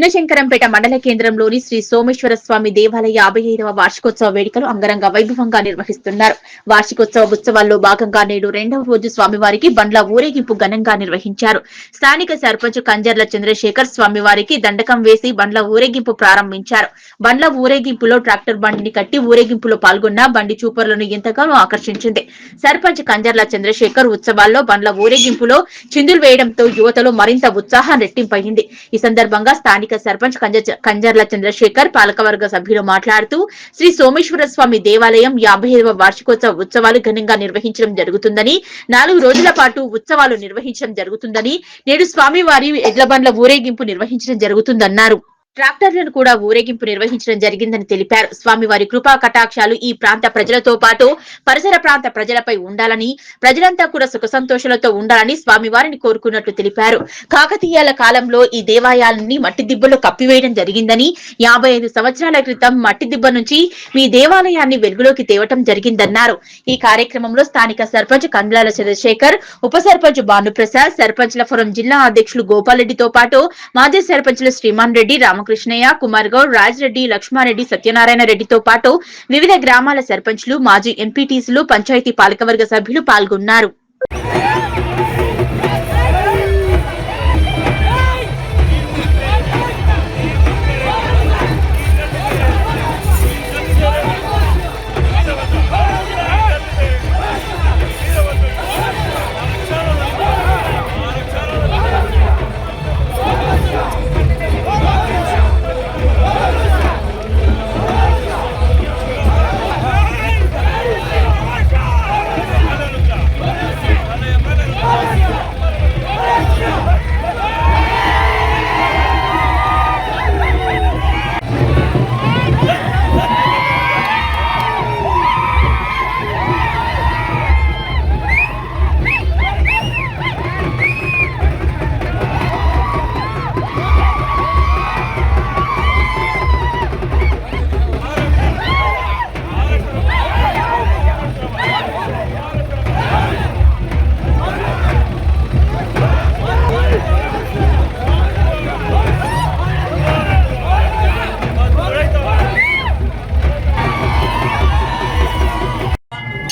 చిన్నశంకరంపేట మండల కేంద్రంలోని శ్రీ సోమేశ్వర స్వామి దేవాలయ 55వ వార్షికోత్సవ వేడుకలు అంగరంగ వైభవంగా నిర్వహిస్తున్నారు. వార్షికోత్సవ ఉత్సవాల్లో భాగంగా నేడు రెండవ రోజు స్వామివారికి బండ్ల ఊరేగింపు ఘనంగా నిర్వహించారు. స్థానిక సర్పంచ్ కంజర్ల చంద్రశేఖర్ స్వామివారికి దండకం వేసి బండ్ల ఊరేగింపు ప్రారంభించారు. బండ్ల ఊరేగింపులో ట్రాక్టర్ బండిని కట్టి ఊరేగింపులో పాల్గొన్న బండి చూపరులను ఎంతగానో ఆకర్షించింది. సర్పంచ్ కంజర్ల చంద్రశేఖర్ ఉత్సవాల్లో బండ్ల ఊరేగింపులో చిందులు వేయడంతో యువతలో మరింత ఉత్సాహం రెట్టింపయింది. ఈ సందర్భంగా స్థానిక సర్పంచ్ కంజర్ల చంద్రశేఖర్ పాలకవర్గ సభ్యులు మాట్లాడుతూ శ్రీ సోమేశ్వర స్వామి దేవాలయం 55వ వార్షికోత్సవ ఉత్సవాలు ఘనంగా నిర్వహించడం జరుగుతుందని, 4 రోజుల పాటు ఉత్సవాలు నిర్వహించడం జరుగుతుందని, నేడు స్వామివారి ఎడ్ల బండ్ల ఊరేగింపు నిర్వహించడం జరుగుతుందన్నారు. ట్రాక్టర్లను కూడా ఊరేగింపు నిర్వహించడం జరిగిందని తెలిపారు. స్వామివారి కృపా కటాక్షాలు ఈ ప్రాంత ప్రజలతో పాటు పరిసర ప్రాంత ప్రజలపై ఉండాలని, ప్రజలంతా కూడా సుఖ సంతోషాలతో ఉండాలని స్వామివారిని కోరుకున్నట్లు తెలిపారు. కాకతీయాల కాలంలో ఈ దేవాలయాన్ని మట్టి దిబ్బలో కప్పివేయడం జరిగిందని, 55 సంవత్సరాల క్రితం మట్టి దిబ్బ నుంచి మీ దేవాలయాన్ని వెలుగులోకి తేవటం జరిగిందన్నారు. ఈ కార్యక్రమంలో స్థానిక సర్పంచ్ కండ్లాల చంద్రశేఖర్, ఉప సర్పంచ్ భానుప్రసాద్, సర్పంచ్ల ఫోరం జిల్లా అధ్యక్షులు గోపాల్ రెడ్డితో పాటు మాజీ సర్పంచ్లు శ్రీమాన్ రెడ్డి, రామకృష్ణయ్య, కుమార్ గౌడ్, రాజ్ రెడ్డి, లక్ష్మారెడ్డి, సత్యనారాయణ రెడ్డితో పాటు వివిధ గ్రామాల సర్పంచ్లు, మాజీ ఎంపీటీసీలు, పంచాయతీ పాలకవర్గ సభ్యులు పాల్గొన్నారు.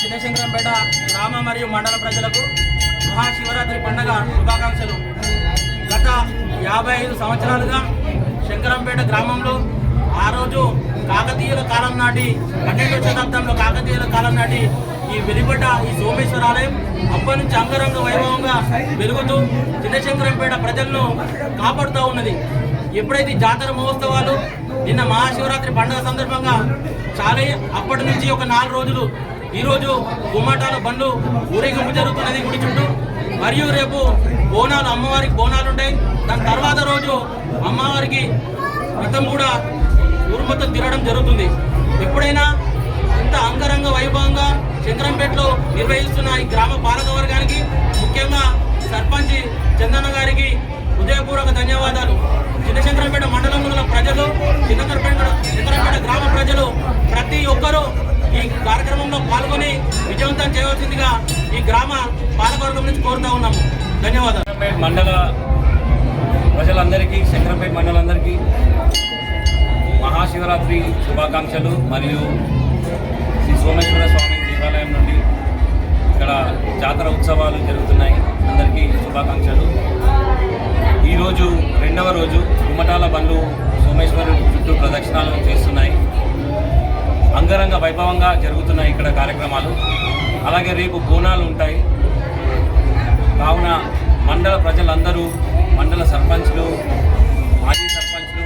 చిన్నశంకరంపేట గ్రామ మరియు మండల ప్రజలకు మహాశివరాత్రి పండుగ శుభాకాంక్షలు. గత 55 సంవత్సరాలుగా శంకరంపేట గ్రామంలో ఆ రోజు కాకతీయుల కాలం నాటి 12వ శతాబ్దంలో కాకతీయుల కాలం నాటి ఈ వెలుగుపడ్డ ఈ సోమేశ్వర ఆలయం అప్పటి నుంచి అంగరంగ వైభవంగా వెలుగుతూ చిన్నశంకరంపేట ప్రజలను కాపాడుతూ ఉన్నది. ఎప్పుడైతే జాతర మహోత్సవాలు నిన్న మహాశివరాత్రి పండుగ సందర్భంగా చాలా అప్పటి నుంచి ఒక 4 రోజులు ఈరోజు గుమ్మటాల బండ్లు ఊరేగింపు జరుగుతున్నది గుడి చుట్టూ. మరియు రేపు బోనాలు, అమ్మవారికి బోనాలు ఉంటాయి. దాని తర్వాత రోజు అమ్మవారికి రథం కూడా ఊరు మొత్తం తిరగడం జరుగుతుంది. ఎప్పుడైనా ఇంత అంగరంగ వైభవంగా శంకరంపేటలో నిర్వహిస్తున్న ఈ గ్రామ పాలక వర్గానికి, ముఖ్యంగా సర్పంచ్ చందన్న గారికి హృదయపూర్వక ధన్యవాదాలు. చిన్నశంకరంపేట మండలంలో ప్రజలు, శంకరంపేట గ్రామ ప్రజలు ప్రతి ఒక్కరూ ఈ కార్యక్రమంలో పాల్గొని విజయవంతం చేయవలసిందిగా ఈ గ్రామ పాలకవర్గం నుంచి కోరుతా ఉన్నాము. ధన్యవాదాలు. మండల ప్రజలందరికీ, శంకరంపేట మండలందరికీ మహాశివరాత్రి శుభాకాంక్షలు. మరియు శ్రీ సోమేశ్వర స్వామి దేవాలయం నుండి ఇక్కడ జాతర ఉత్సవాలు జరుగుతున్నాయి. అందరికీ శుభాకాంక్షలు. ఈరోజు రెండవ రోజు గుమ్మటాల బండ్లు సోమేశ్వరుడు చుట్టూ ప్రదక్షిణాలు చేస్తున్నాయి. అంగరంగ వైభవంగా జరుగుతున్నాయి ఇక్కడ కార్యక్రమాలు. అలాగే రేపు బోనాలు ఉంటాయి. కావున మండల ప్రజలందరూ, మండల సర్పంచ్లు, మాజీ సర్పంచ్లు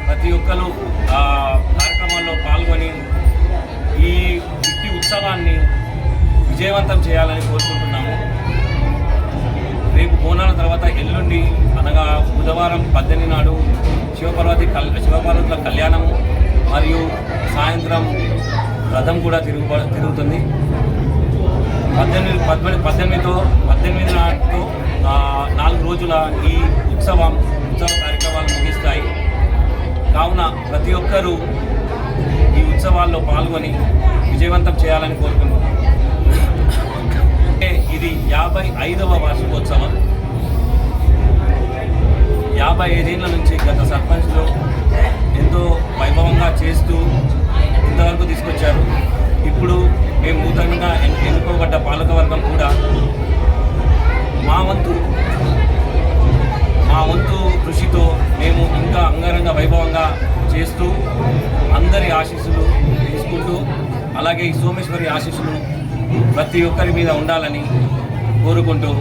ప్రతి ఒక్కరు కార్యక్రమాల్లో పాల్గొని ఈ ఇట్టి ఉత్సవాన్ని విజయవంతం చేయాలని కోరుకుంటున్నాము. రేపు బోనాల తర్వాత ఎల్లుండి అనగా బుధవారం 18 నాడు శివపార్వతుల కళ్యాణము మరియు సాయంత్రం రథం కూడా తిరుగుతుంది. 18 నాటితో 4 రోజుల ఈ ఉత్సవ కార్యక్రమాలు ముగిస్తాయి. కావున ప్రతి ఒక్కరూ ఈ ఉత్సవాల్లో పాల్గొని విజయవంతం చేయాలని కోరుకుంటున్నాం. ఇది 55వ వార్షికోత్సవం. 55 ఏళ్ల నుంచి గత సర్పంచ్లు ఎంతో వైభవంగా చేస్తూ ఇంతవరకు తీసుకొచ్చారు. ఇప్పుడు మేము నూతనంగా ఎన్నుకోబడ్డ పాలకవర్గం కూడా మా వంతు కృషితో మేము ఇంకా అంగరంగ వైభవంగా చేస్తూ అందరి ఆశీస్సులు తీసుకుంటూ, అలాగే ఈ సోమేశ్వరి ఆశీస్సులు ప్రతి ఒక్కరి మీద ఉండాలని కోరుకుంటూ